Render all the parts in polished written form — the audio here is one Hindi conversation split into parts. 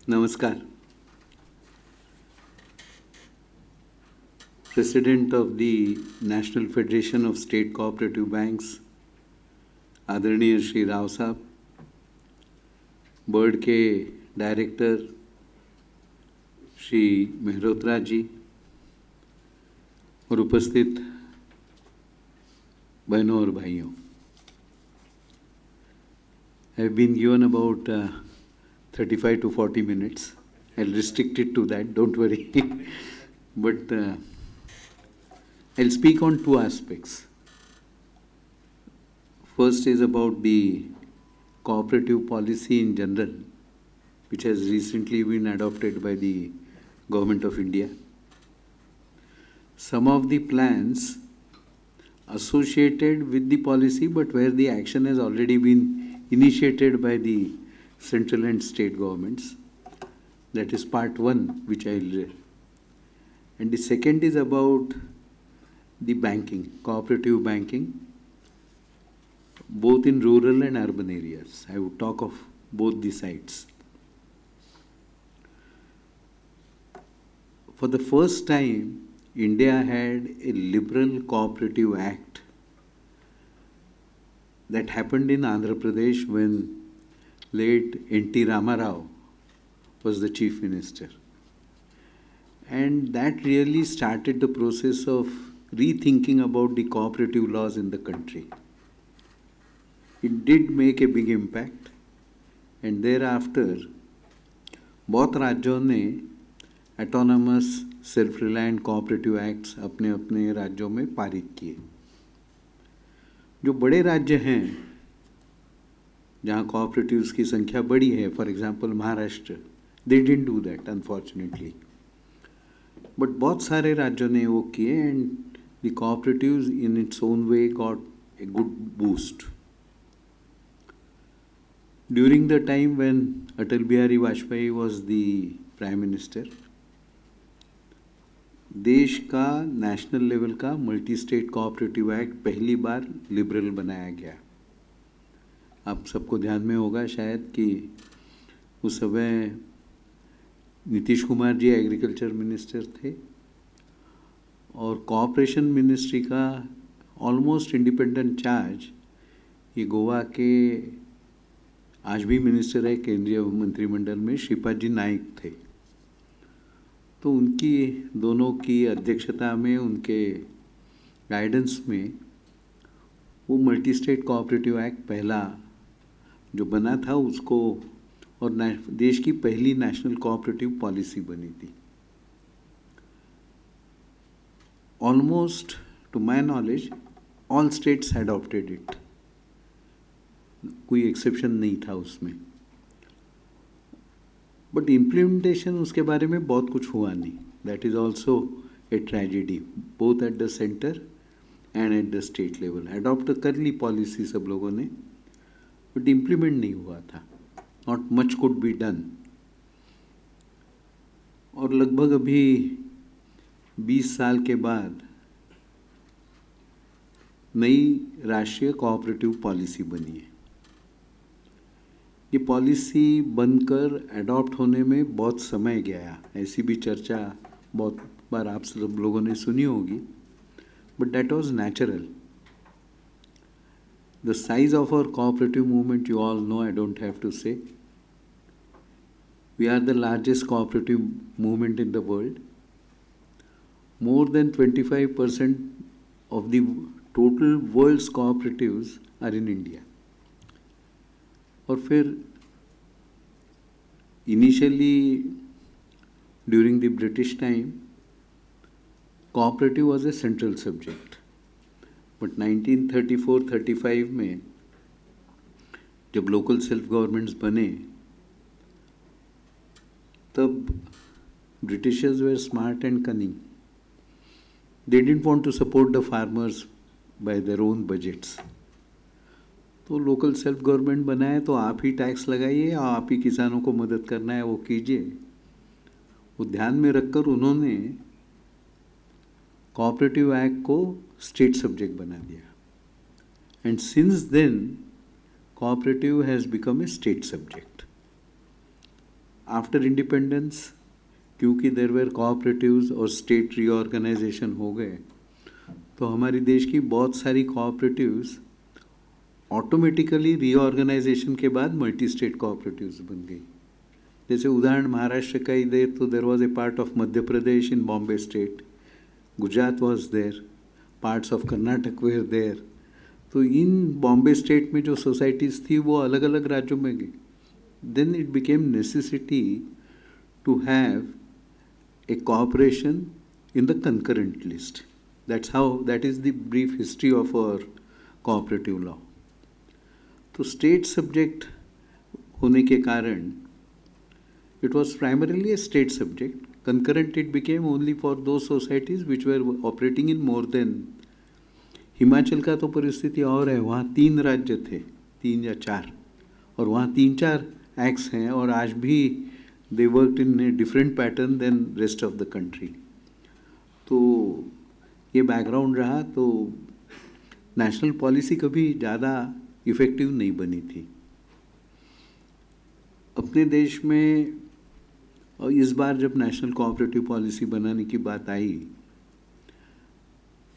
Namaskar. President of the National Federation of State Cooperative Banks, आदरणीय श्री राव साहब, बोर्ड के डायरेक्टर श्री मेहरोत्रा जी और उपस्थित बहनों और भाइयों, I have been given about 35 to 40 minutes. I'll restrict it to that, don't worry. But I'll speak on two aspects. First is about the cooperative policy in general, which has recently been adopted by the Government of India. Some of the plans associated with the policy, but where the action has already been initiated by the central and state governments. That is part one, which I'll read. And the second is about the banking, cooperative banking, both in rural and urban areas. I would talk of both the sides. For the first time, India had a liberal cooperative act that happened in Andhra Pradesh when late N.T. Rama Rao was the chief minister. And that really started the process of rethinking about the cooperative laws in the country. It did make a big impact, and thereafter बहुत राज्यों ने autonomous self-reliant cooperative acts अपने अपने राज्यों में पारित किए. जो बड़े राज्य हैं जहाँ कॉपरेटिव्स की संख्या बड़ी है, for example Maharashtra, they didn't do that unfortunately, but बहुत सारे राज्यों ने वो किए and the cooperatives in its own way got a good boost. During the time when Atal Bihari Vajpayee was the prime minister, देश का नेशनल लेवल का मल्टी स्टेट कोऑपरेटिव एक्ट पहली बार लिबरल बनाया गया. आप सबको ध्यान में होगा शायद कि उस समय नीतीश कुमार जी एग्रीकल्चर मिनिस्टर थे और कोऑपरेशन मिनिस्ट्री का ऑलमोस्ट इंडिपेंडेंट चार्ज ये गोवा के आज भी मिनिस्टर है केंद्रीय मंत्रिमंडल में श्रीपाद जी नाइक थे. तो उनकी दोनों की अध्यक्षता में, उनके गाइडेंस में वो मल्टी स्टेट कोऑपरेटिव एक्ट पहला जो बना था उसको, और देश की पहली नेशनल कोऑपरेटिव पॉलिसी बनी थी. Almost two my knowledge all states adopted it, कोई एक्सेप्शन नहीं था उसमें. बट इम्प्लीमेंटेशन उसके बारे में बहुत कुछ हुआ नहीं. That is also a tragedy, both at the centre and at the state level. Adopt कर ली पॉलिसी सब लोगों ने, बट इम्प्लीमेंट नहीं हुआ था. Not much could be done. और लगभग अभी 20 साल के बाद नई राष्ट्रीय कोऑपरेटिव पॉलिसी बनी है. ये पॉलिसी बनकर अडॉप्ट होने में बहुत समय गया. ऐसी भी चर्चा बहुत बार आप सब लोगों ने सुनी होगी, but that was natural. The size of our cooperative movement you all know, I don't have to say. We are the largest cooperative movement in the world. More than 25% of the total world's cooperatives are in India. और फिर initially during the British time cooperative was a central subject, but 1934-35 में जब लोकल सेल्फ गवर्नमेंट्स बने तब Britishers were smart and cunning. They didn't want to support the farmers by their own budgets. तो लोकल सेल्फ गवर्नमेंट बनाए तो आप ही टैक्स लगाइए, आप ही किसानों को मदद करना है वो कीजिए. वो ध्यान में रखकर उन्होंने कोऑपरेटिव एक्ट को स्टेट सब्जेक्ट बना दिया. And since then cooperative has become a state subject. After independence, क्योंकि देयर वेर कोऑपरेटिव्स और स्टेट रीऑर्गेनाइजेशन हो गए, तो हमारी देश की बहुत सारी कोऑपरेटिव्स ऑटोमेटिकली रीऑर्गेनाइजेशन के बाद मल्टी स्टेट कोऑपरेटिव्स बन गई। जैसे उदाहरण महाराष्ट्र का ही दे तो there was a part of Madhya Pradesh in Bombay state, Gujarat was there, parts of Karnataka were there. तो इन बॉम्बे स्टेट में जो सोसाइटीज़ थी वो अलग अलग राज्यों में गई। Then it became necessity to have a cooperation in the concurrent list. That is the brief history of our cooperative law. तो स्टेट सब्जेक्ट होने के कारण it was primarily a state subject. Concurrent it became only for those societies which were operating in more than. Himachal का तो परिस्थिति और है, वहाँ 3 राज्य थे, 3 या 4, और वहाँ 3-4 एक्ट्स हैं, और आज भी they worked in a different pattern than rest of the country. तो ये बैकग्राउंड रहा। तो नेशनल पॉलिसी कभी ज़्यादा इफ़ेक्टिव नहीं बनी थी अपने देश में। और इस बार जब नेशनल कोऑपरेटिव पॉलिसी बनाने की बात आई,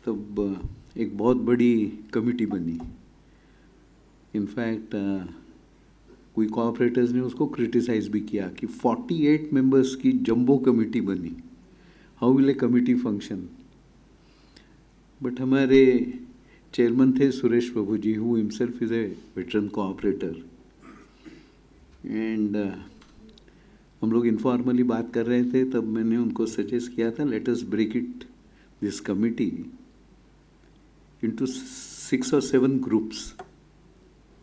तब एक बहुत बड़ी कमिटी बनी। इनफैक्ट कोई कोऑपरेटर्स ने उसको क्रिटिसाइज भी किया कि 48 मेंबर्स की जंबो कमिटी बनी, how will a committee function. But हमारे चेयरमैन थे Suresh Prabhu ji, who himself is a veteran cooperator, and हम लोग इनफॉर्मली बात कर रहे थे, तब मैंने उनको सजेस्ट किया था let us break it this committee into 6 or 7 groups,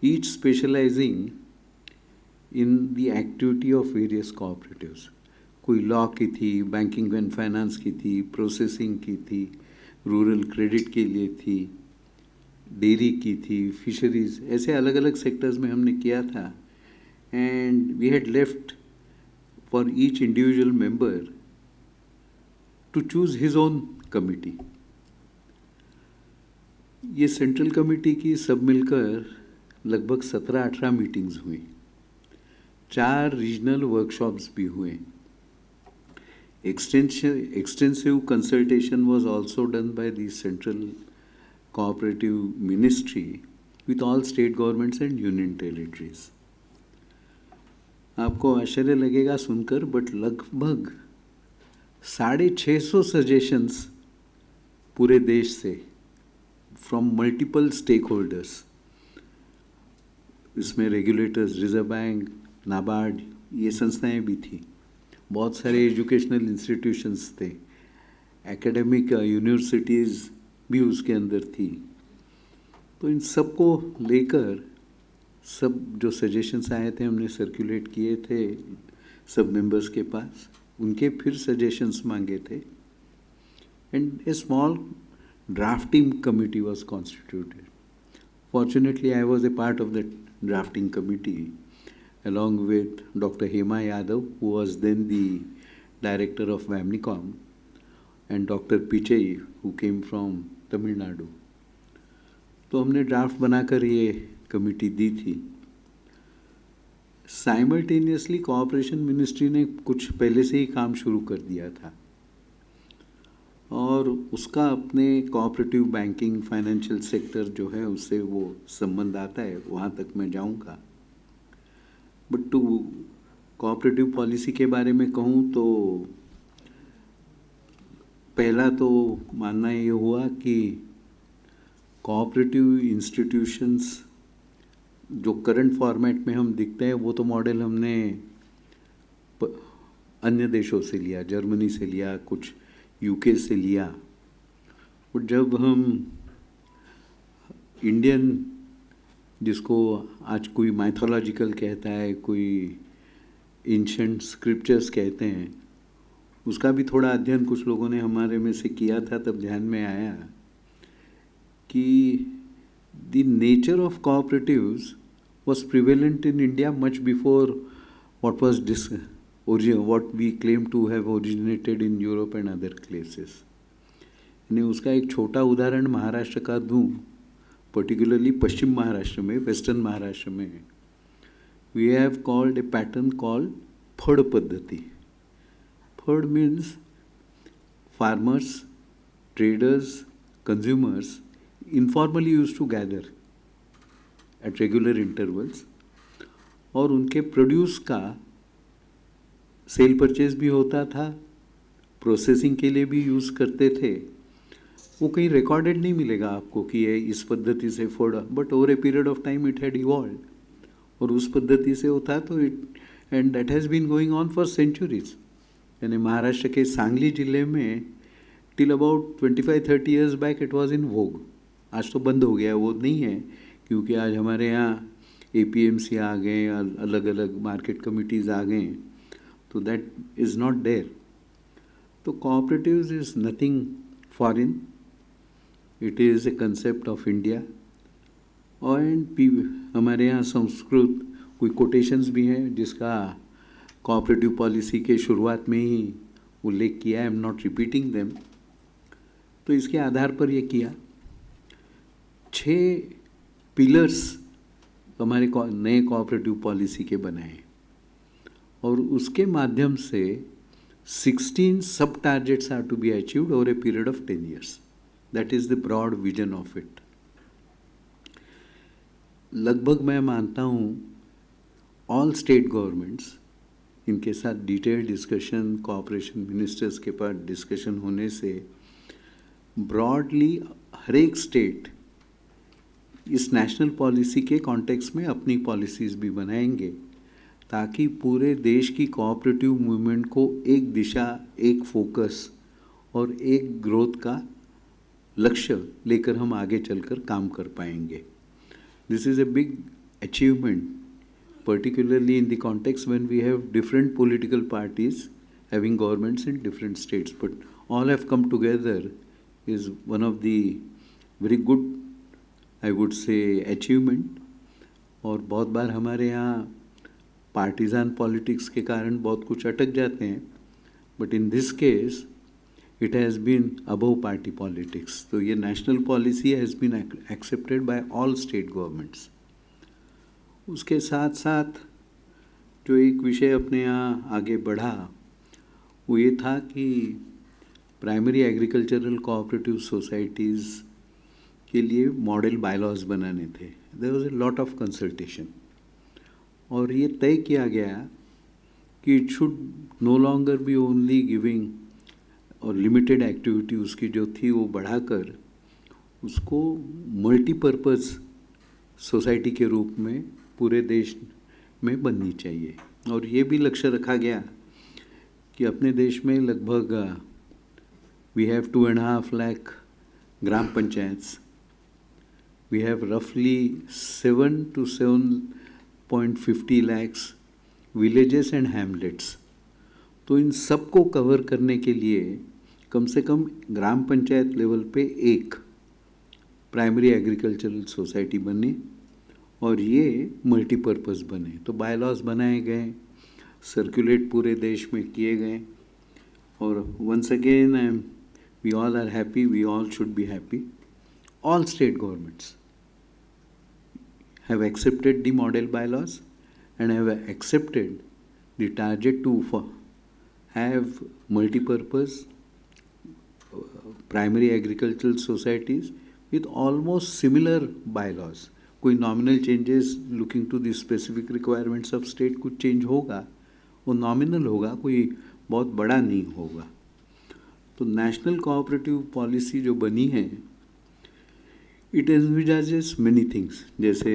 each specialising in the activity of various cooperatives. कोई लॉ की थी, बैंकिंग एंड फाइनेंस की थी, प्रोसेसिंग की थी, रूरल क्रेडिट के लिए थी, डेयरी की थी, फिशरीज, ऐसे अलग अलग सेक्टर्स में हमने किया था। And we had left for each individual member to choose his own committee. ये सेंट्रल कमेटी की सब मिलकर लगभग 17-18 मीटिंग्स हुई, 4 रीजनल वर्कशॉप्स भी हुए। Extensive consultation was also done by the Central Cooperative Ministry with all state governments and union territories. आपको आश्चर्य लगेगा सुनकर, बट लगभग 650 सजेशंस पूरे देश से, फ्रॉम मल्टीपल स्टेक होल्डर्स। इसमें रेगुलेटर्स, रिजर्व बैंक, नाबार्ड, ये संस्थाएं भी थी, बहुत सारे एजुकेशनल इंस्टीट्यूशंस थे, एकेडमिक यूनिवर्सिटीज़ भी उसके अंदर थी। तो इन सबको लेकर सब जो सजेशंस आए थे हमने सर्कुलेट किए थे सब मेंबर्स के पास, उनके फिर सजेशंस मांगे थे, and A small drafting committee was constituted. Fortunately I was a part of the drafting committee along with Dr. Hema Yadav, who was then the director of Vamnicom, and Dr. Pichai, who came from Tamil Nadu. तो हमने ड्राफ्ट बनाकर ये कमिटी दी थी। साइमल्टेनियसली कोऑपरेशन मिनिस्ट्री ने कुछ पहले से ही काम शुरू कर दिया था, और उसका अपने कोऑपरेटिव बैंकिंग फाइनेंशियल सेक्टर जो है उससे वो संबंध आता है, वहाँ तक मैं जाऊँगा। बट टू कोऑपरेटिव पॉलिसी के बारे में कहूँ तो पहला तो मानना ये हुआ कि कोऑपरेटिव इंस्टीट्यूशंस जो करंट फॉर्मेट में हम दिखते हैं वो तो मॉडल हमने अन्य देशों से लिया, जर्मनी से लिया, कुछ यूके से लिया। बट जब हम इंडियन, जिसको आज कोई माइथोलॉजिकल कहता है, कोई एंशिएंट स्क्रिप्चर्स कहते हैं, उसका भी थोड़ा अध्ययन कुछ लोगों ने हमारे में से किया था, तब ध्यान में आया कि the nature of cooperatives was prevalent in India much before what we claim to have originated in Europe and other places. यानी उसका एक छोटा उदाहरण महाराष्ट्र का दूँ, पर्टिकुलरली पश्चिम महाराष्ट्र में, वेस्टर्न महाराष्ट्र में, we have called a pattern called फड़ पद्धति. फड़ means farmers, traders, consumers informally used to gather at regular intervals और उनके प्रोड्यूस का सेल परचेज भी होता था, प्रोसेसिंग के लिए भी यूज़ करते थे. वो कहीं रिकॉर्डेड नहीं मिलेगा आपको कि ये इस पद्धति से फोड़ा, but over a period of time it had evolve और उस पद्धति से होता तो it and that has been going on for centuries. यानी महाराष्ट्र के सांगली जिले में till about 25-30 years back it was in vogue. आज तो बंद हो गया, वो नहीं है, क्योंकि आज हमारे यहाँ APMC आ गए, अलग अलग मार्केट कमिटीज़ आ गए, तो दैट इज़ नॉट देयर. तो cooperatives is nothing foreign, it is a concept of India. और हमारे यहाँ संस्कृत कोई कोटेशंस भी हैं जिसका कोऑपरेटिव पॉलिसी के शुरुआत में ही उल्लेख किया है. I am not repeating them. तो इसके आधार पर ये किया. 6 पिलर्स हमारे नए कोऑपरेटिव पॉलिसी के बनाए और उसके माध्यम से 16 sub targets are to be achieved over a period of 10 years. That is the broad vision of it. लगभग मैं मानता हूँ ऑल स्टेट गवर्नमेंट्स, इनके साथ डिटेल डिस्कशन कोऑपरेशन मिनिस्टर्स के पास डिस्कशन होने से ब्रॉडली हर एक स्टेट इस नेशनल पॉलिसी के कॉन्टेक्स्ट में अपनी पॉलिसीज़ भी बनाएंगे ताकि पूरे देश की कोऑपरेटिव मूवमेंट को एक दिशा, एक फोकस और एक ग्रोथ का लक्ष्य लेकर हम आगे चलकर काम कर पाएंगे. This is a big achievement, particularly in the context when we have different political parties having governments in different states, but all have come together is one of the very good, I would say, achievement. और बहुत बार हमारे यहाँ पार्टीजान पॉलिटिक्स के कारण बहुत कुछ अटक जाते हैं, but in this case it has been above party politics. तो ये national policy has been accepted by all state governments. उसके साथ साथ जो एक विषय अपने यहाँ आगे बढ़ा वो ये था कि प्राइमरी एग्रीकल्चरल कोऑपरेटिव सोसाइटीज़ के लिए मॉडल बायलॉज बनाने थे. There was a lot of consultation और ये तय किया गया कि it should no longer be only giving और लिमिटेड एक्टिविटी उसकी जो थी वो बढ़ाकर उसको मल्टीपर्पज़ सोसाइटी के रूप में पूरे देश में बननी चाहिए. और ये भी लक्ष्य रखा गया कि अपने देश में लगभग we have 2.5 lakh gram panchayats, we have रफली 7 to 7.50 lakhs villages and hamlets. तो इन सब को कवर करने के लिए कम से कम ग्राम पंचायत लेवल पे एक प्राइमरी एग्रीकल्चरल सोसाइटी बनी और ये मल्टीपर्पज़ बने. तो बायलॉज बनाए गए, सर्कुलेट पूरे देश में किए गए और once again we all are happy, we all should be happy. All state governments have accepted the model bylaws and have accepted the target to have multi-purpose primary agricultural societies with almost similar bylaws. कोई nominal changes looking to the specific requirements of state कुछ change होगा, वो nominal होगा, कोई बहुत बड़ा नहीं होगा. तो national cooperative policy जो बनी है it envisages many things. जैसे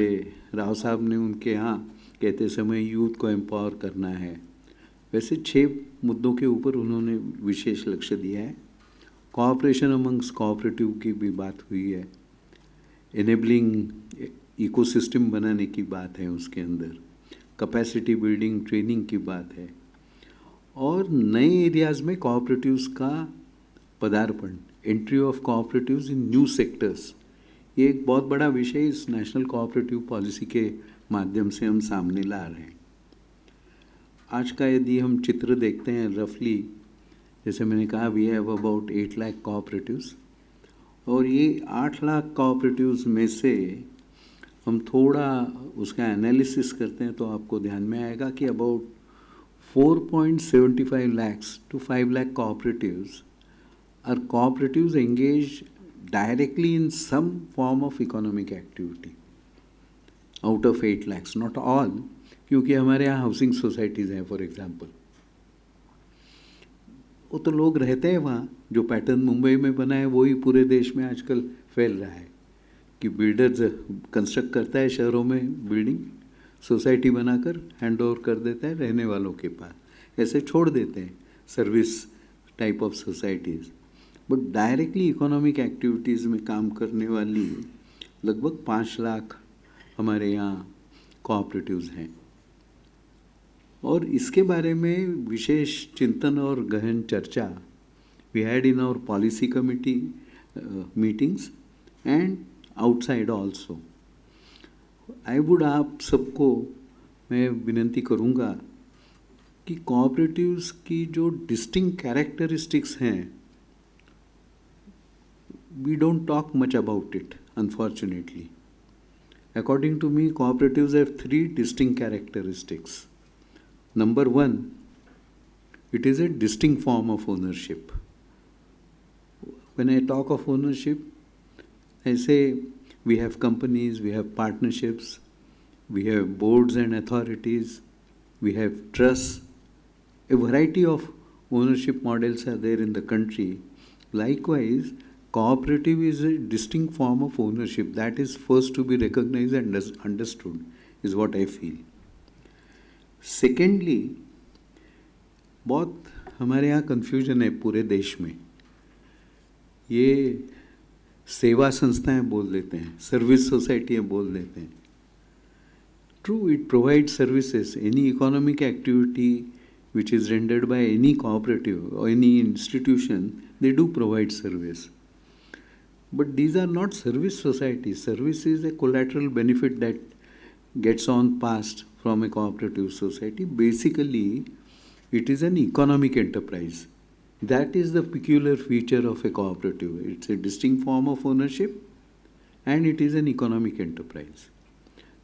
राव साहब ने उनके यहाँ कहते समय यूथ को एम्पावर करना है, वैसे 6 मुद्दों के ऊपर उन्होंने विशेष लक्ष्य दिया है. कोऑपरेशन अमंग्स कोऑपरेटिव की भी बात हुई है, एनेबलिंग इकोसिस्टम बनाने की बात है उसके अंदर, कैपेसिटी बिल्डिंग ट्रेनिंग की बात है और नए एरियाज़ में कोऑपरेटिव्स का पदार्पण, entry of cooperatives in new sectors. ये एक बहुत बड़ा विषय इस नेशनल कोऑपरेटिव पॉलिसी के माध्यम से हम सामने ला रहे हैं. आज का यदि हम चित्र देखते हैं रफली, जैसे मैंने कहा we have about 8 lakh cooperatives और ये 8 लाख कोऑपरेटिव्स में से हम थोड़ा उसका एनालिसिस करते हैं तो आपको ध्यान में आएगा कि about 4.75 lakhs to 5 lakh cooperatives are cooperatives engaged directly in some form of economic activity out of 8 lakhs, not all, क्योंकि हमारे यहाँ हाउसिंग सोसाइटीज़ हैं फॉर एग्जांपल, वो तो लोग रहते हैं वहाँ. जो पैटर्न मुंबई में बना है वही पूरे देश में आजकल फैल रहा है कि बिल्डर्स कंस्ट्रक्ट करता है शहरों में बिल्डिंग, सोसाइटी बनाकर हैंड ओवर कर देता है रहने वालों के पास, ऐसे छोड़ देते हैं service type of societies. But directly economic activities में काम करने वाली लगभग 5 लाख हमारे यहाँ कोऑपरेटिव्स हैं. और इसके बारे में विशेष चिंतन और गहन चर्चा we had in our policy committee meetings and outside also. I would आप सबको मैं विनती करूँगा कि कोऑपरेटिव्स की जो डिस्टिंक्ट कैरेक्टरिस्टिक्स हैं, we don't talk much about it unfortunately. According to me, cooperatives have 3 distinct characteristics. Number 1, it is a distinct form of ownership. When I talk of ownership, I say we have companies, we have partnerships, we have boards and authorities, we have trusts. A variety of ownership models are there in the country. Likewise, cooperative is a distinct form of ownership that is first to be recognized and understood, is what I feel. Secondly, बहुत हमारे यहाँ confusion है पूरे देश में. ये सेवा संस्थाएं बोल देते हैं, सर्विस सोसाइटियाँ बोल देते हैं. True, it provides services. Any economic activity which is rendered by any cooperative or any institution, they do provide service. But these are not service societies. Service is a collateral benefit that gets on passed from a cooperative society. Basically, it is an economic enterprise. That is the peculiar feature of a cooperative. It's a distinct form of ownership and it is an economic enterprise.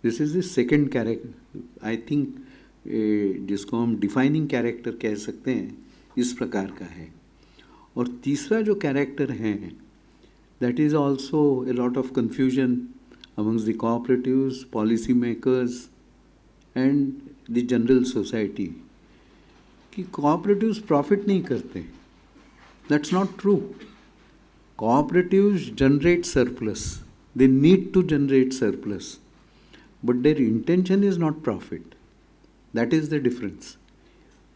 This is the second character. I think जिसको हम डिफाइनिंग कैरेक्टर कह सकते हैं, इस प्रकार का है. और तीसरा जो कैरेक्टर है, that is also a lot of confusion amongst the cooperatives, policy makers and the general society कि cooperatives profit नहीं करते. That's not true. Cooperatives generate surplus. They need to generate surplus. But their intention is not profit. That is the difference.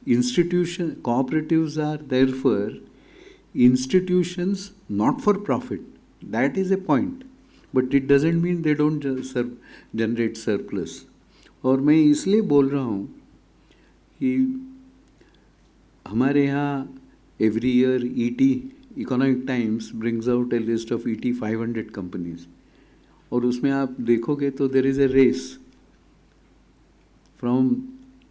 Cooperatives are therefore institutions not for profit. That is a point. But it doesn't mean they don't generate surplus. और मैं इसलिए बोल रहा हूँ कि हमारे यहाँ every year ET, Economic Times brings out a list of ET 500 companies. और उसमें आप देखोगे तो there is a race from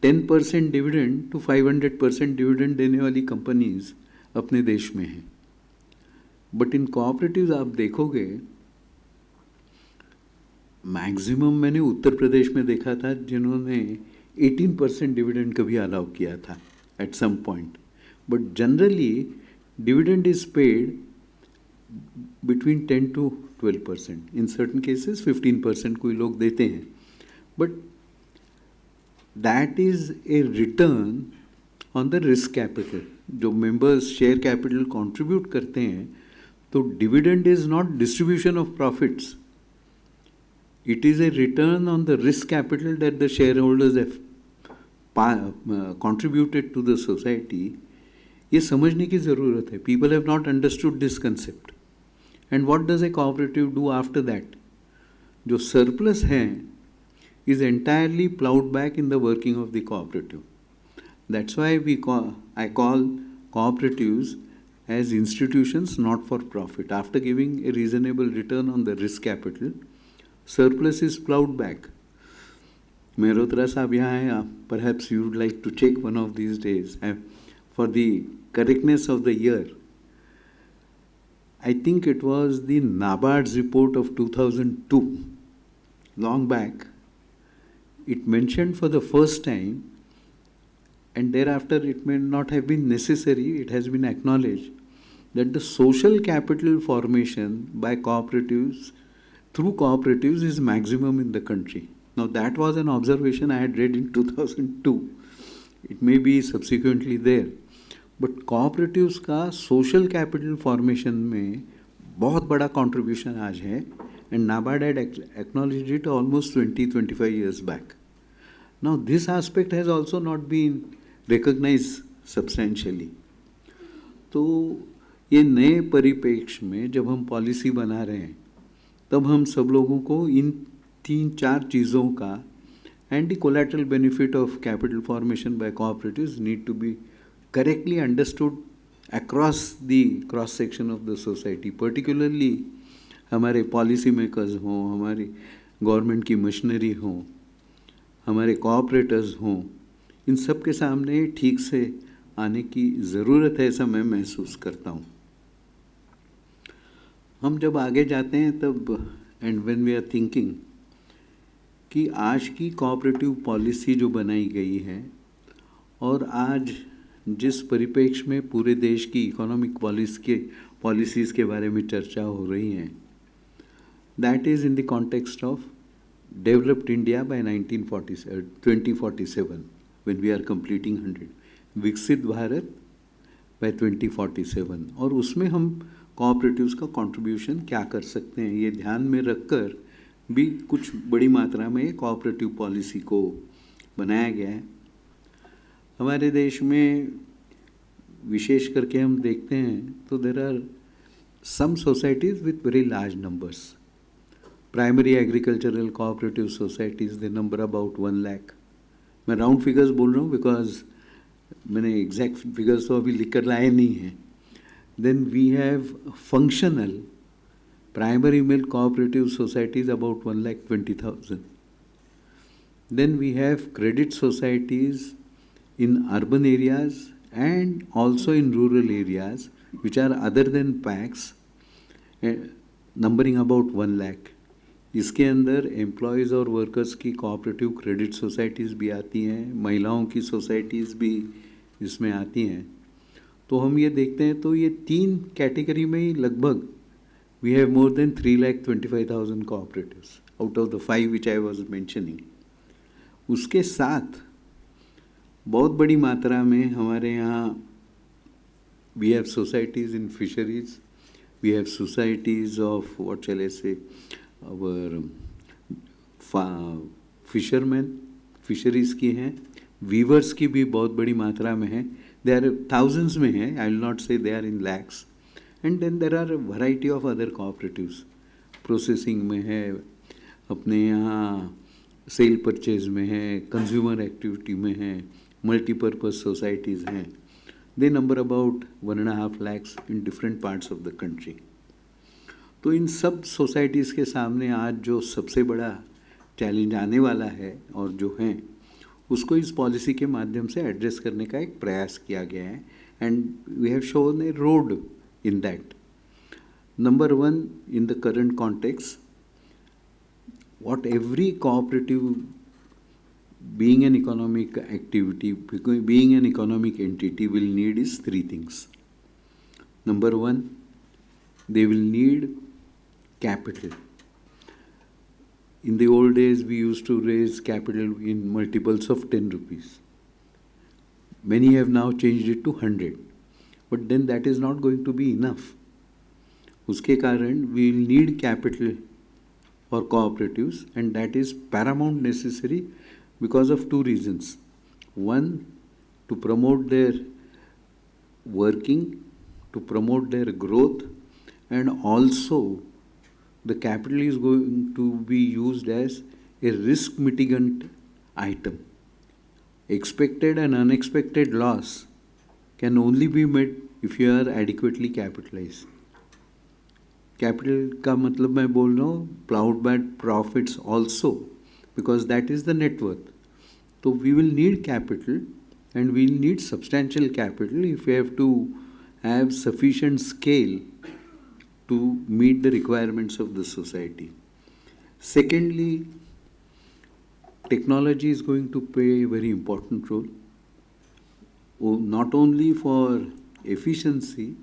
10% dividend to 500% dividend देने वाली कंपनीज अपने देश में हैं. बट इन कोऑपरेटिव्स आप देखोगे मैक्सिमम मैंने उत्तर प्रदेश में देखा था जिन्होंने 18% डिविडेंड कभी अलाउ किया था at some point. But generally dividend is paid between 10 to 12%. In certain cases 15% कोई लोग देते हैं. But that is a return on the risk capital. जो मेंबर्स शेयर कैपिटल कंट्रीब्यूट करते हैं, तो dividend is not distribution of profits. It is a return on the risk capital that the shareholders have contributed to the society. ये समझने की ज़रूरत है. People have not understood this concept. And what does a cooperative do after that? जो surplus है is entirely plowed back in the working of the cooperative. That's why I call cooperatives as institutions not for profit. After giving a reasonable return on the risk capital, surplus is plowed back. Mehrotra Sahab यहाँ है. Perhaps you would like to check one of these days for the correctness of the year. I think it was the NABARD's report of 2002, long back. It mentioned for the first time and thereafter it may not have been necessary, it has been acknowledged that the social capital formation by cooperatives through cooperatives is maximum in the country. Now that was an observation I had read in 2002. It may be subsequently there, but cooperatives का social capital formation में बहुत बड़ा contribution आज है, and NABARD had acknowledged it almost 20-25 years back. Now this aspect has also not been recognized substantially. तो ये नए परिप्रेक्ष्य में जब हम पॉलिसी बना रहे हैं तब हम सब लोगों को इन 3-4 चीज़ों का and the collateral benefit of capital formation by cooperatives need to be correctly understood across the cross section of the society, particularly हमारे पॉलिसी मेकर्स हों, हमारी गवर्नमेंट की मशीनरी हों, हमारे कोऑपरेटर्स हों, इन सब के सामने ठीक से आने की ज़रूरत है, ऐसा मैं महसूस करता हूँ. हम जब आगे जाते हैं तब and when we are thinking कि आज की कोऑपरेटिव पॉलिसी जो बनाई गई है और आज जिस परिप्रेक्ष्य में पूरे देश की इकोनॉमिक पॉलिसीज़ के बारे में चर्चा हो रही हैं, that is in the context of developed India by 2047 when we are completing 100, विकसित भारत बाय 2047. और उसमें हम कोऑपरेटिव्स का कंट्रीब्यूशन क्या कर सकते हैं, ये ध्यान में रखकर भी कुछ बड़ी मात्रा में कोऑपरेटिव पॉलिसी को बनाया गया है. हमारे देश में विशेष करके हम देखते हैं तो there are some societies with very large numbers. Primary agricultural cooperative societies they number about 1 lakh. मैं राउंड फिगर्स बोल रहा हूँ बिकॉज मैंने एग्जैक्ट फिगर्स तो अभी लिख कर लाए नहीं हैं. Then we have functional primary milk cooperative societies about 1,20,000. Then we have credit societies in urban areas and also in rural areas which are other than PACs, numbering about 1 lakh. इसके अंदर एम्प्लॉयज़ और वर्कर्स की कोऑपरेटिव क्रेडिट सोसाइटीज़ भी आती हैं, महिलाओं की सोसाइटीज़ भी इसमें आती हैं. तो हम ये देखते हैं तो ये 3 कैटेगरी में ही लगभग we have more than 3,25,000 cooperatives out of the 5 which I was mentioning. उसके साथ बहुत बड़ी मात्रा में हमारे यहाँ we have societies in fisheries, we have societies of what shall I say, our fishermen, fisheries की हैं, weavers की भी बहुत बड़ी मात्रा में हैं. They are thousands में हैं, I will not say they are in lakhs. And then there are a variety of other cooperatives. Processing में है, अपने यहाँ सेल परचेज में है, कंज्यूमर एक्टिविटी में है, मल्टीपर्पज़ सोसाइटीज़ हैं. दे number about 1.5 lakhs in different parts of the country. तो इन सब सोसाइटीज़ के सामने आज जो सबसे बड़ा चैलेंज आने वाला है और जो हैं उसको इस पॉलिसी के माध्यम से एड्रेस करने का एक प्रयास किया गया है. And we have shown a road in that. Number 1, in the current context, what every cooperative, being an economic activity, being an economic entity, will need is 3 things. Number 1, they will need capital. In the old days, we used to raise capital in multiples of 10 rupees. Many have now changed it to 100. But then that is not going to be enough. उसके कारण we will need capital for cooperatives, and that is paramount necessary because of 2 reasons. One, to promote their working, to promote their growth, and also the capital is going to be used as a risk mitigant item. Expected and unexpected loss can only be met if you are adequately capitalized. Capital का मतलब मैं बोल रहा हूँ plowed by profits also, because that is the net worth. So we will need capital, and we will need substantial capital if we have to have sufficient scale to meet the requirements of the society. Secondly, technology is going to play a very important role. not only for efficiency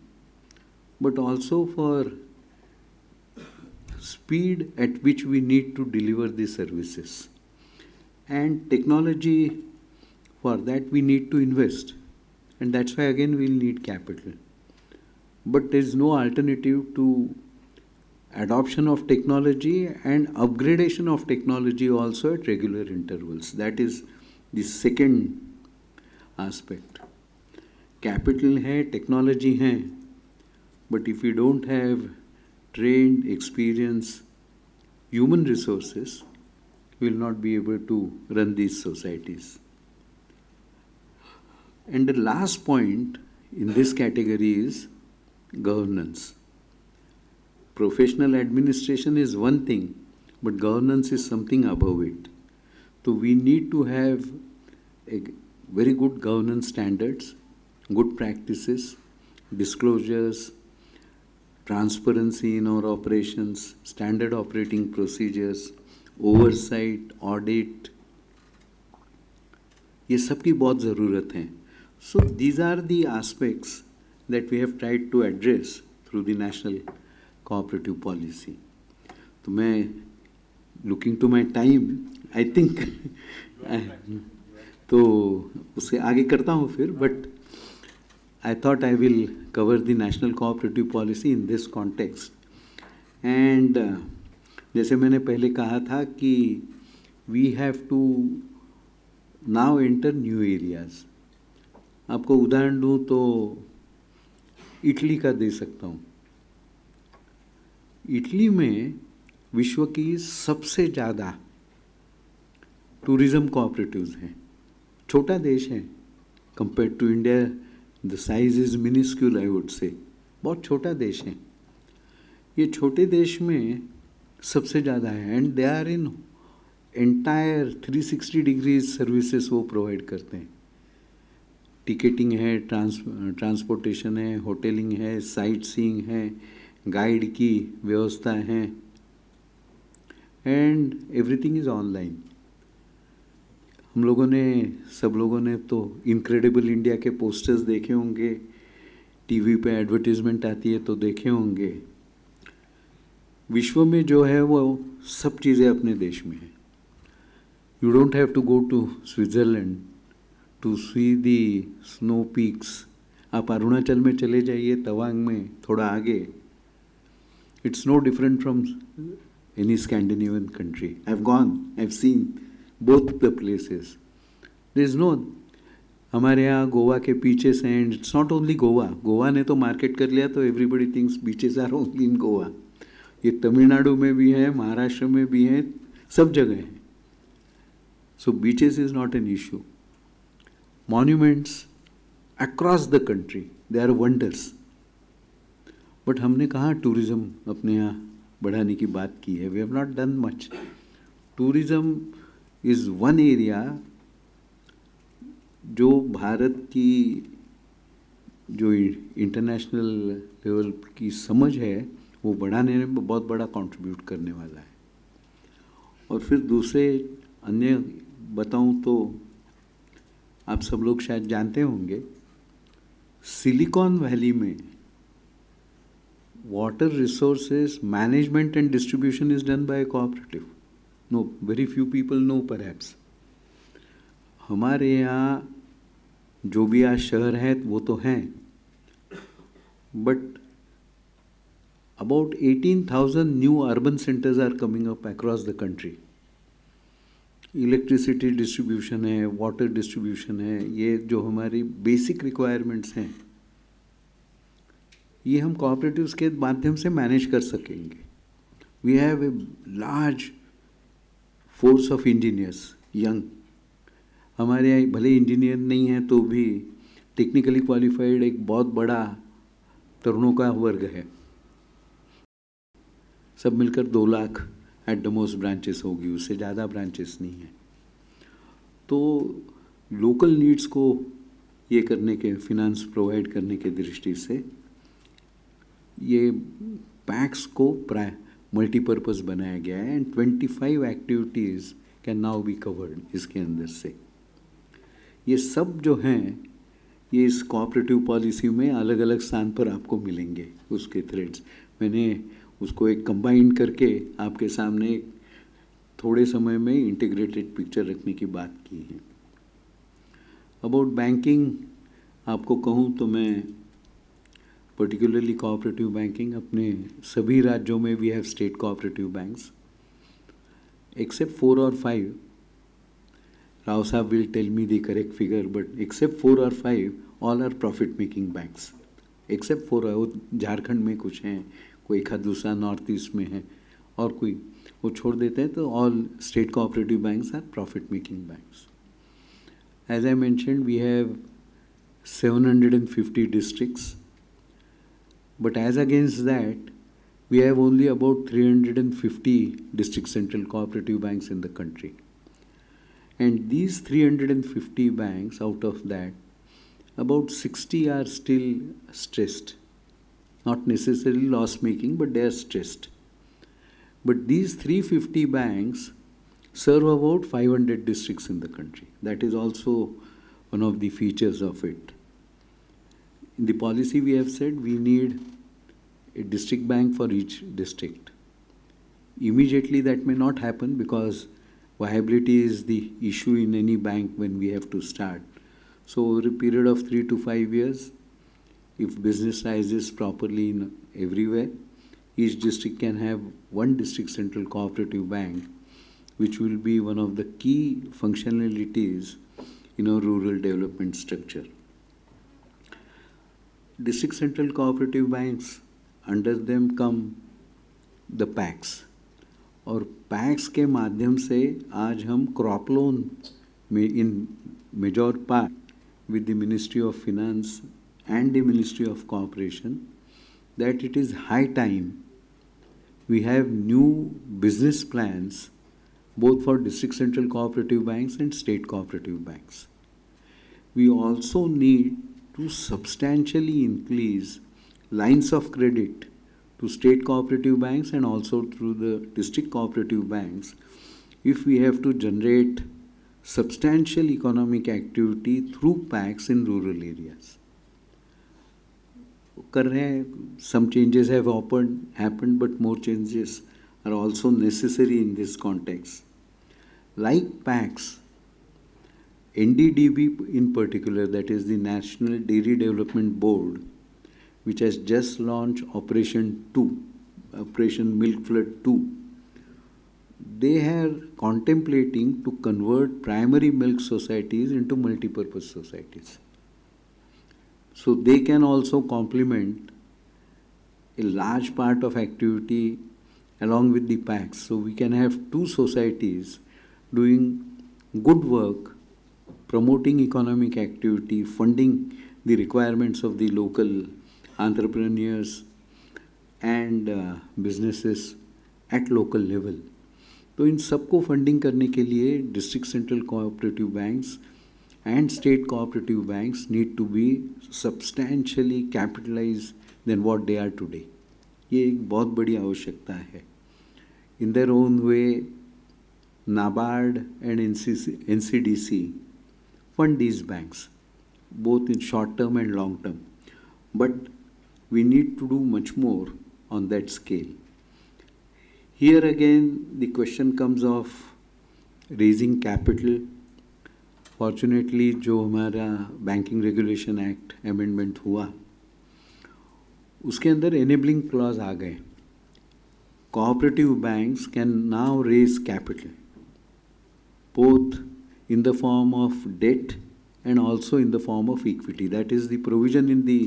but also for speed at which we need to deliver the services. And technology, for that we need to invest, and that's why again we'll need capital. But there is no alternative to adoption of technology and upgradation of technology also at regular intervals. That is the second aspect. Capital hai, technology hai, but if we don't have trained, experienced human resources, we will not be able to run these societies. And the last point in this category is governance. Professional administration is one thing, but governance is something above it. So we need to have a very good governance standards, good practices, disclosures, transparency in our operations, standard operating procedures, oversight, audit. ये सब की बहुत ज़रूरत है. So these are the aspects that we have tried to address through the national cooperative policy. तो मैं looking to my time, I think तो उससे आगे करता हूँ फिर, but I thought I will cover the national cooperative policy in this context. And जैसे मैंने पहले कहा था कि we have to now enter new areas. आपको उदाहरण दूँ तो इटली का दे सकता हूँ. इटली में विश्व की सबसे ज़्यादा टूरिज़्म कोऑपरेटिव्स हैं. छोटा देश है compare to India, the size is miniscule I would say. बहुत छोटा देश है. ये छोटे देश में सबसे ज़्यादा है, and they are in entire 360 degrees services वो प्रोवाइड करते हैं. टिकटिंग है, ट्रांसपोर्टेशन है, होटलिंग है, साइट सीइंग है, गाइड की व्यवस्था है, एंड एवरीथिंग इज़ ऑनलाइन. हम लोगों ने, सब लोगों ने तो इनक्रेडिबल इंडिया के पोस्टर्स देखे होंगे, टीवी पे एडवर्टीजमेंट आती है तो देखे होंगे. विश्व में जो है वो सब चीज़ें अपने देश में हैं. You don't have to go to Switzerland to see the snow peaks. आप अरुणाचल में चले जाइए, तवांग में थोड़ा आगे. It's no different from any Scandinavian country. I have gone, I have seen both the places. There is no, हमारे यहाँ गोवा के बीचेस हैं, and it's not only Goa. Goa ने तो मार्केट कर लिया तो everybody thinks beaches are only in Goa. ये तमिलनाडु में भी है, महाराष्ट्र में भी है, सब जगह है. So beaches is not an issue. Monuments across the country, they are wonders. But हमने कहाँ टूरिज़्म अपने यहाँ बढ़ाने की बात की है. We have not done much. Tourism is one area जो भारत की जो इंटरनेशनल लेवल की समझ है वो बढ़ाने में बहुत बड़ा कंट्रीब्यूट करने वाला है. और फिर दूसरे अन्य बताऊं तो आप सब लोग शायद जानते होंगे, सिलिकॉन वैली में water resources management and distribution is done by cooperative. No, very few people know perhaps. हमारे यहाँ जो भी आज शहर हैं वो तो हैं, but about 18,000 new urban centers are coming up across the country. Electricity distribution है, वाटर डिस्ट्रीब्यूशन है, ये जो हमारी बेसिक रिक्वायरमेंट्स हैं ये हम कोऑपरेटिव्स के माध्यम से मैनेज कर सकेंगे. We have a large force of engineers, young. हमारे यहाँ भले इंजीनियर नहीं हैं तो भी टेक्निकली क्वालिफाइड एक बहुत बड़ा तरुणों का वर्ग है. सब मिलकर 2 lakh at the most branches होगी, उससे ज़्यादा ब्रांचेस नहीं हैं. तो लोकल नीड्स को ये करने के, फिनांस प्रोवाइड करने के दृष्टि से ये पैक्स को मल्टीपर्पज़ बनाया गया है, and 25 activities can now be covered इसके अंदर से. ये सब जो हैं ये इस कोऑपरेटिव पॉलिसी में अलग अलग स्थान पर आपको मिलेंगे उसके थ्रेड्स। मैंने उसको एक कंबाइन करके आपके सामने थोड़े समय में इंटीग्रेटेड पिक्चर रखने की बात की है। अबाउट बैंकिंग आपको कहूँ तो मैं पर्टिकुलरली कोऑपरेटिव बैंकिंग, अपने सभी राज्यों में we have state cooperative banks except 4 or 5. Rao Sahab will tell me the correct figure, but except 4 or 5, all are profit-making banks. Except 4, वो झारखंड में कुछ हैं, कोई एक दूसरा नॉर्थ ईस्ट में है, और कोई वो छोड़ देते हैं, तो all state cooperative banks are profit-making banks. As I mentioned, we have 750 districts, but as against that, we have only about 350 district central cooperative banks in the country. And these 350 banks, out of that, about 60 are still stressed. Not necessarily loss making, but they are stressed. But these 350 banks serve about 500 districts in the country. That is also one of the features of it. In the policy we have said we need a district bank for each district. Immediately that may not happen because viability is the issue in any bank when we have to start. So over a period of 3 to 5 years, if business rises properly in everywhere, each district can have one district central cooperative bank, which will be one of the key functionalities in our rural development structure. District central cooperative banks, under them come the PACS, और पैक्स के माध्यम से आज हम क्रॉप लोन में in major part with the ministry of finance and the ministry of cooperation that it is high time we have new business plans both for district central cooperative banks and state cooperative banks. We also need to substantially increase lines of credit to state cooperative banks and also through the district cooperative banks if we have to generate substantial economic activity through PACs in rural areas. कर रहे हैं, some changes have happened, but more changes are also necessary in this context. Like PACs, NDDB in particular, that is the National Dairy Development Board, which has just launched Operation Milk Flood 2, they are contemplating to convert primary milk societies into multi-purpose societies. So they can also complement a large part of activity along with the PACs. So we can have two societies doing good work, promoting economic activity, funding the requirements of the local entrepreneurs and businesses at local level. तो इन सबको फंडिंग करने के लिए district central cooperative banks and state cooperative banks need to be substantially capitalized than what they are today. ये एक बहुत बड़ी आवश्यकता है. In their own way, NABARD and NCDC fund these banks, both in short term and long term. But we need to do much more on that scale. Here again, the question comes of raising capital. Fortunately, जो हमारा बैंकिंग रेगुलेशन एक्ट अमेंडमेंट हुआ, उसके अंदर एनेबलिंग क्लॉज आ गए. Cooperative banks can now raise capital both in the form of debt and also in the form of equity. That is the provision in the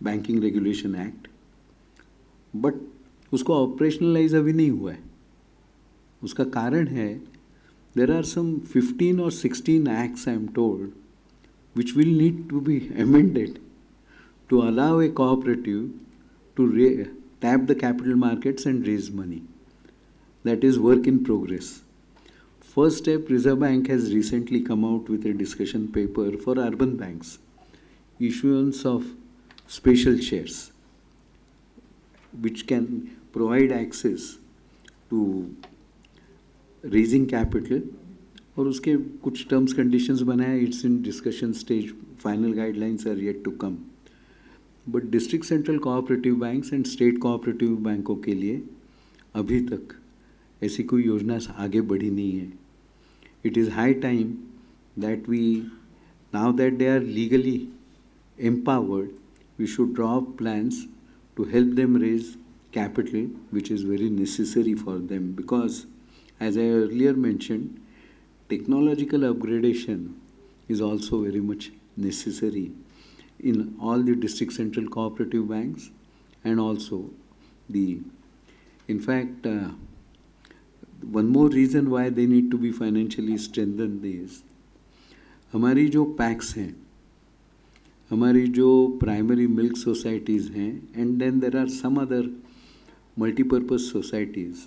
Banking Regulation Act. But उसको ऑपरेशनलाइज अभी नहीं हुआ है. उसका कारण है there are some 15 or 16 acts, I am told, which will need to be amended to allow a cooperative to tap the capital markets and raise money. That is work in progress. First step, Reserve Bank has recently come out with a discussion paper for urban banks, issuance of special shares, which can provide access to raising capital, और उसके कुछ टर्म्स कंडीशंस बनाए. It's in discussion stage final guidelines are yet to come. But district central cooperative banks and state cooperative बैंकों के लिए अभी तक ऐसी कोई योजना आगे बढ़ी नहीं है. It is high time that we, now that they are legally empowered, we should draw up plans to help them raise capital, which is very necessary for them, because as I earlier mentioned, technological upgradation is also very much necessary in all the district central cooperative banks, and also in fact, one more reason why they need to be financially strengthened is हमारी जो पैक्स हैं, हमारी जो प्राइमरी मिल्क सोसाइटीज़ हैं, and then there are some other multipurpose societies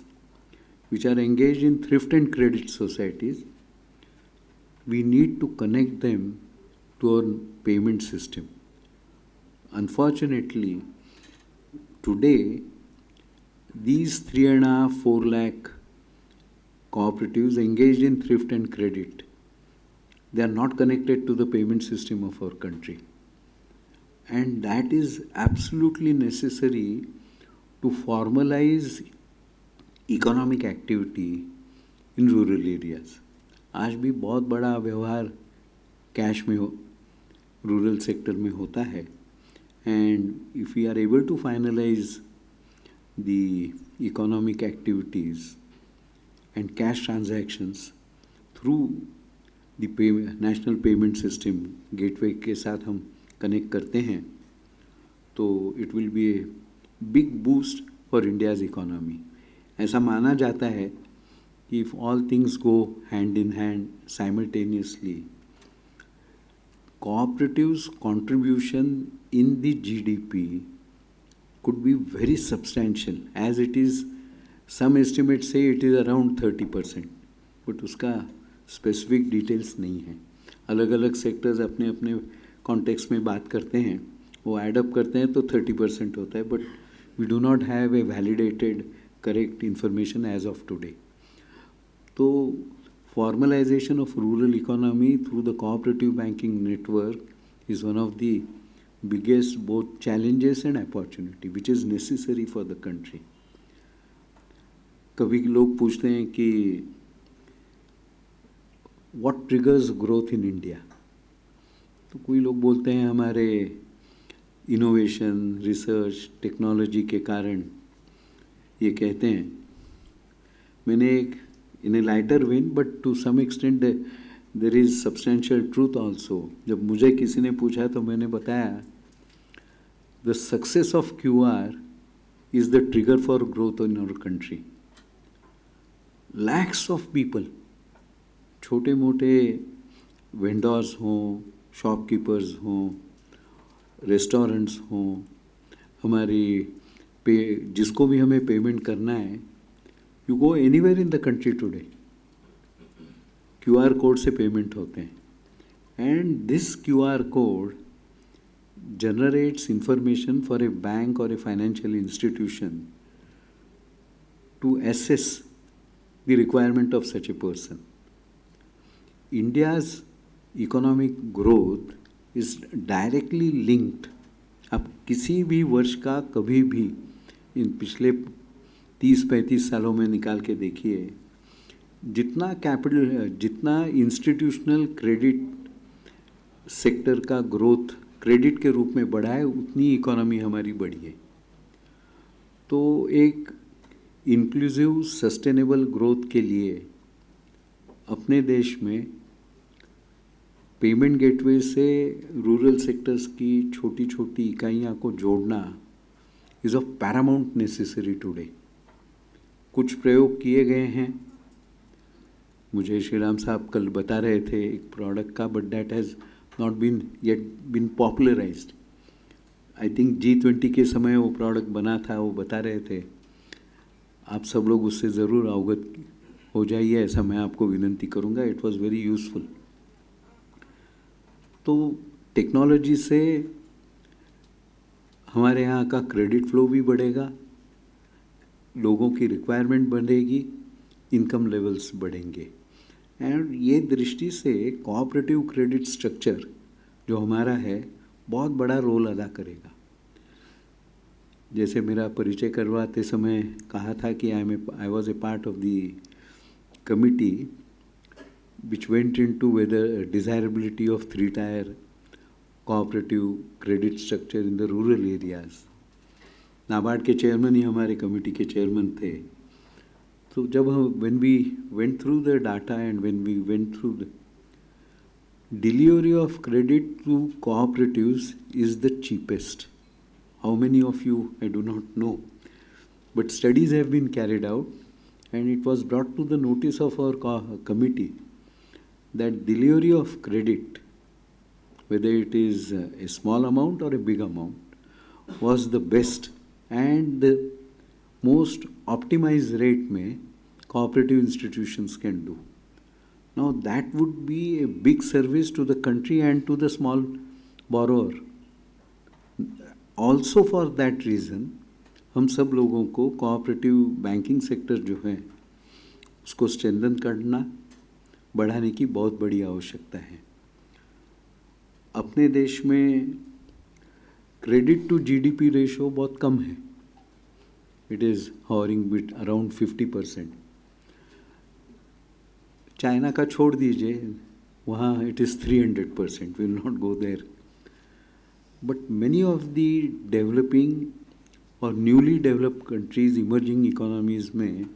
which are engaged in thrift and credit societies. We need to connect them to our payment system. Unfortunately, today, these 3.5–4 lakh cooperatives engaged in thrift and credit, they are not connected to the payment system of our country. And that is absolutely necessary to formalize economic activity in rural areas. आज भी बहुत बड़ा व्यवहार कैश में रूरल सेक्टर में होता है, and if we are able to finalise the economic activities and cash transactions through the national payment system gateway के साथ हम कनेक्ट करते हैं, तो it will be a big boost for India's economy. ऐसा माना जाता है कि if all things go hand in hand simultaneously, cooperatives contribution in the GDP could be very substantial, as it is, some estimates say it is around 30%, but उसका specific details नहीं है. अलग अलग सेक्टर्स अपने अपने कॉन्टेक्स्ट में बात करते हैं, वो एडअप करते हैं तो 30% होता है, but we do not have a validated correct information as of today. So formalization of rural economy through the cooperative banking network is one of the biggest both challenges and opportunity which is necessary for the country. कभी लोग पूछते हैं कि what triggers growth in India? तो कोई लोग बोलते हैं हमारे इनोवेशन, रिसर्च, टेक्नोलॉजी के कारण ये कहते हैं. मैंने एक in a lighter vein but to some extent there is substantial truth also. जब मुझे किसी ने पूछा तो मैंने बताया the success of QR is the trigger for growth in our country. Lakhs of people, छोटे मोटे वेंडर्स हों, शॉपकीपर्स हों, रेस्टोरेंट्स हों, हमारी जिसको भी हमें पेमेंट करना है, you go anywhere in the country today, QR code से पेमेंट होते हैं, and this QR code generates information for a bank और a financial institution to assess the requirement of such a person. India's economic growth is directly linked. आप किसी भी वर्ष का कभी भी इन पिछले 30-35 सालों में निकाल के देखिए, जितना कैपिटल, जितना इंस्टीट्यूशनल क्रेडिट सेक्टर का ग्रोथ क्रेडिट के रूप में बढ़ा है, उतनी इकोनॉमी हमारी बढ़ी है. तो एक इंक्लूसिव सस्टेनेबल ग्रोथ के लिए अपने देश में पेमेंट गेटवे से रूरल सेक्टर्स की छोटी छोटी इकाइयाँ को जोड़ना is of Paramount necessary today. कुछ प्रयोग किए गए हैं, मुझे श्रीराम साहब कल बता रहे थे एक प्रोडक्ट का, but that has not been yet been popularised. I think G20 के समय वो प्रोडक्ट बना था, वो बता रहे थे. आप सब लोग उससे ज़रूर अवगत हो जाइए, ऐसा मैं आपको विनंती करूँगा. It was very useful. तो टेक्नोलॉजी से हमारे यहाँ का क्रेडिट फ्लो भी बढ़ेगा, लोगों की रिक्वायरमेंट बढ़ेगी, इनकम लेवल्स बढ़ेंगे. एंड ये दृष्टि से कोऑपरेटिव क्रेडिट स्ट्रक्चर जो हमारा है बहुत बड़ा रोल अदा करेगा। जैसे मेरा परिचय करवाते समय कहा था कि I was a part of the committee which went into whether desirability of three-tier cooperative credit structure in the rural areas. NABARD के चेयरमैन ही हमारे कमेटी के चेयरमैन थे। तो जब हम when we went through the data and when we went through the delivery of credit to cooperatives is the cheapest. How many of you, I do not know, but studies have been carried out and it was brought to the notice of our committee that delivery of credit, whether it is a small amount or a big amount, was the best and the most optimized rate में cooperative institutions can do. Now that would be a big service to the country and to the small borrower. Also for that reason, हम सब लोगों को cooperative banking sector जो है उसको strengthen करना, बढ़ाने की बहुत बड़ी आवश्यकता है। अपने देश में क्रेडिट टू जीडीपी रेशो बहुत कम है। It is hovering bit around 50%। China का छोड़ दीजिए, वहाँ it is 300%। Will not go there. But many of the developing और newly developed countries, emerging economies में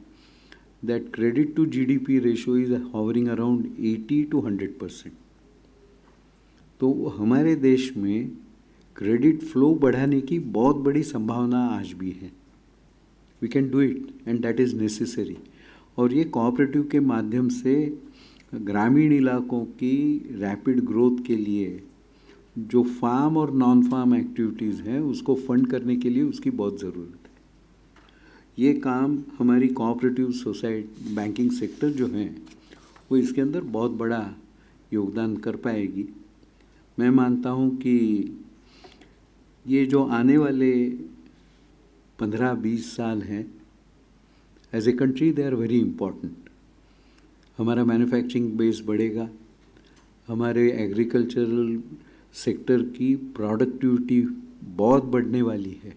that credit to GDP ratio is hovering around 80 to 100%. तो हमारे देश में क्रेडिट फ्लो बढ़ाने की बहुत बड़ी संभावना आज भी है। We can do it and that is necessary. और ये कोऑपरेटिव के माध्यम से ग्रामीण इलाकों की रैपिड ग्रोथ के लिए जो फार्म और नॉन फार्म एक्टिविटीज़ हैं उसको फंड करने के लिए उसकी बहुत ज़रूरत है। ये काम हमारी कोऑपरेटिव सोसाइटी बैंकिंग सेक्टर जो है वो इसके अंदर बहुत बड़ा योगदान कर पाएगी। मैं मानता हूँ कि ये जो आने वाले 15-20 साल हैं as a country they are very important. हमारा मैन्युफैक्चरिंग बेस बढ़ेगा, हमारे एग्रीकल्चरल सेक्टर की प्रोडक्टिविटी बहुत बढ़ने वाली है।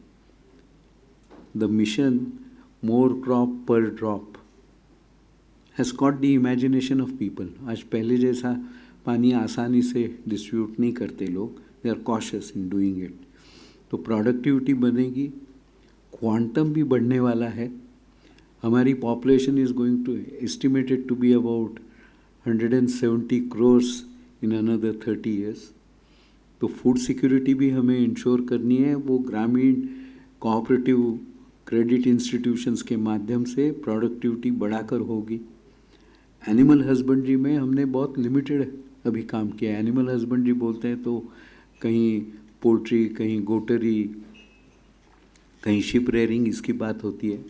The mission more crop per drop has caught the imagination of people. आज पहले जैसा पानी आसानी से डिस्ट्रीब्यूट नहीं करते लोग, they are cautious in doing it. तो प्रोडक्टिविटी बनेगी, क्वांटम भी बढ़ने वाला है। हमारी population is going to estimated to be about 170 crores in another 30 years. तो फूड सिक्योरिटी भी हमें इंश्योर करनी है, वो ग्रामीण कोऑपरेटिव क्रेडिट इंस्टीट्यूशंस के माध्यम से प्रोडक्टिविटी बढ़ाकर होगी। एनिमल हस्बेंड्री में हमने बहुत लिमिटेड अभी काम किया है। एनिमल हस्बेंड्री बोलते हैं तो कहीं पोल्ट्री, कहीं गोटरी, कहीं शिप रेयरिंग, इसकी बात होती है।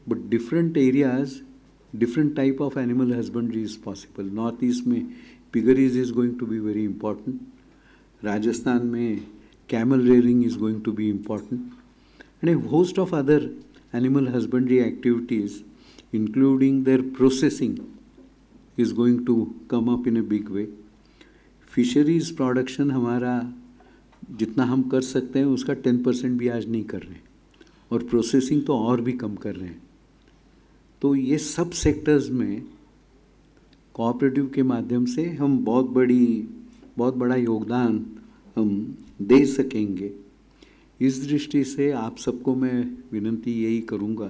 But different areas, different type of animal husbandry is possible. North east में piggeries is going to be very important. Rajasthan में camel rearing is going to be important and a host of other animal husbandry activities, including their processing, is going to come up in a big way. Fisheries production हमारा जितना हम कर सकते हैं उसका 10% भी आज नहीं कर रहे हैं और प्रोसेसिंग तो और भी कम कर रहे हैं। तो ये सब सेक्टर्स में कोऑपरेटिव के माध्यम से हम बहुत बड़ा योगदान हम दे सकेंगे। इस दृष्टि से आप सबको मैं विनती यही करूँगा,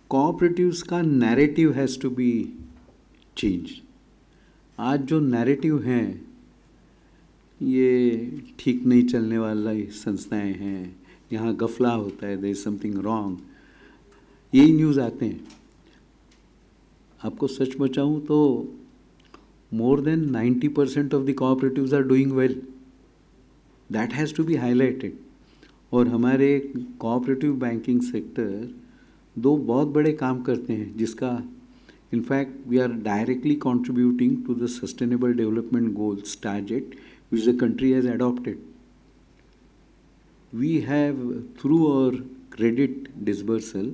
कोऑपरेटिव्स का narrative has to be change. आज जो नैरेटिव हैं ये ठीक नहीं चलने वाला संस्थाएं हैं, यहाँ गफला होता है, देयर इज समथिंग रॉन्ग, यही न्यूज़ आते हैं। आपको सच बताऊँ तो more than 90% of the cooperatives are doing well. That has to be highlighted. और हमारे कोऑपरेटिव बैंकिंग सेक्टर दो बहुत बड़े काम करते हैं जिसका in fact we are directly contributing to the sustainable development goals target which the country has adopted. We have, through our credit dispersal,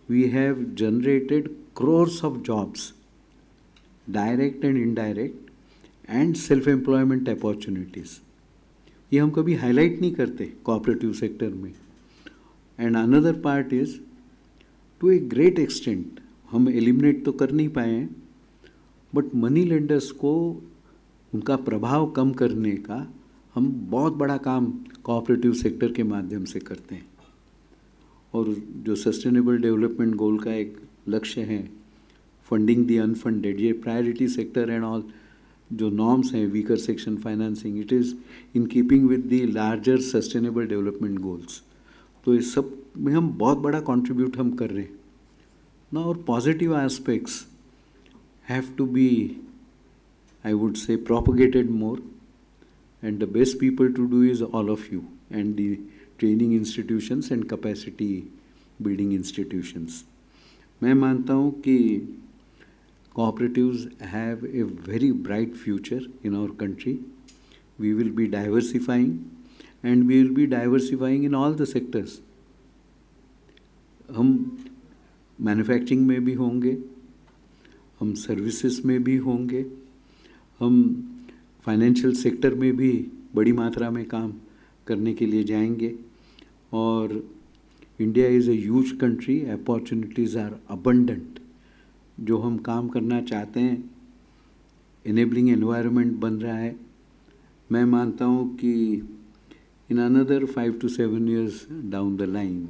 we have generated crores of jobs, direct and indirect, and self employment opportunities, ये हम कभी हाईलाइट नहीं करते कोऑपरेटिव सेक्टर में. And another part is to a great extent हम एलिमिनेट तो कर नहीं पाए हैं, बट मनी लेंडर्स को उनका प्रभाव कम करने का हम बहुत बड़ा काम कोऑपरेटिव सेक्टर के माध्यम से करते हैं. और जो सस्टेनेबल डेवलपमेंट गोल का एक लक्ष्य है, फंडिंग द अनफंडेड, ये प्रायोरिटी सेक्टर एंड ऑल जो नॉर्म्स हैं, weaker section financing, it is in keeping with the larger sustainable development goals. तो इस सब में हम बहुत बड़ा कंट्रीब्यूट हम कर रहे हैं ना. और positive aspects have to be, I would say, propagated more, and the best people to do is all of you and the training institutions and capacity building institutions. मैं मानता हूँ कि cooperatives have a very bright future in our country. We will be diversifying and we will be diversifying in all the sectors. हम मैन्युफैक्चरिंग में भी होंगे, हम सर्विसेज में भी होंगे, हम फाइनेंशियल सेक्टर में भी बड़ी मात्रा में काम करने के लिए जाएंगे. और India is a huge country, opportunities are abundant. जो हम काम करना चाहते हैं, इनेबलिंग एनवायरनमेंट बन रहा है. मैं मानता हूँ कि in another 5 to 7 years down the line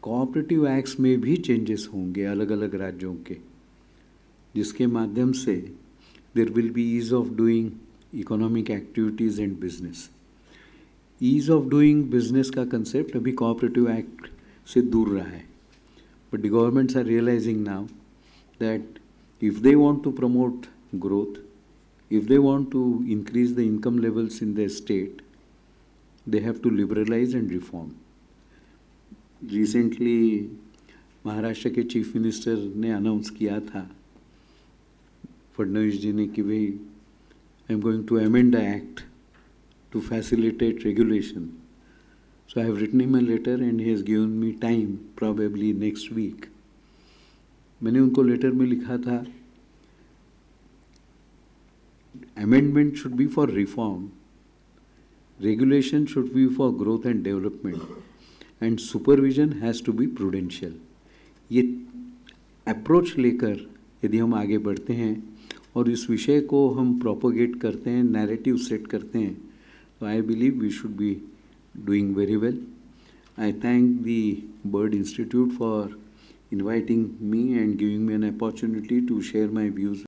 cooperative acts में भी चेंजेस होंगे अलग अलग राज्यों के, जिसके माध्यम से there will be ease of doing economic activities and business. Ease of doing business का concept अभी cooperative act से दूर रहा है. But the governments are realizing now that if they want to promote growth, if they want to increase the income levels in their state, they have to liberalize and reform. Recently Maharashtra के चीफ मिनिस्टर ने अनाउंस किया था, फडणवीस जी ने, कि भाई I am going to amend the act to facilitate regulation. So I have written him a letter and he has given me time, probably next week. मैंने उनको लेटर में लिखा था, amendment should be for reform, regulation should be for growth and development, and supervision has to be prudential. ये अप्रोच लेकर यदि हम आगे बढ़ते हैं और इस विषय को हम प्रोपोगेट करते हैं, नैरेटिव सेट करते हैं, तो I believe we should be doing very well. I thank the BIRD institute for inviting me and giving me an opportunity to share my views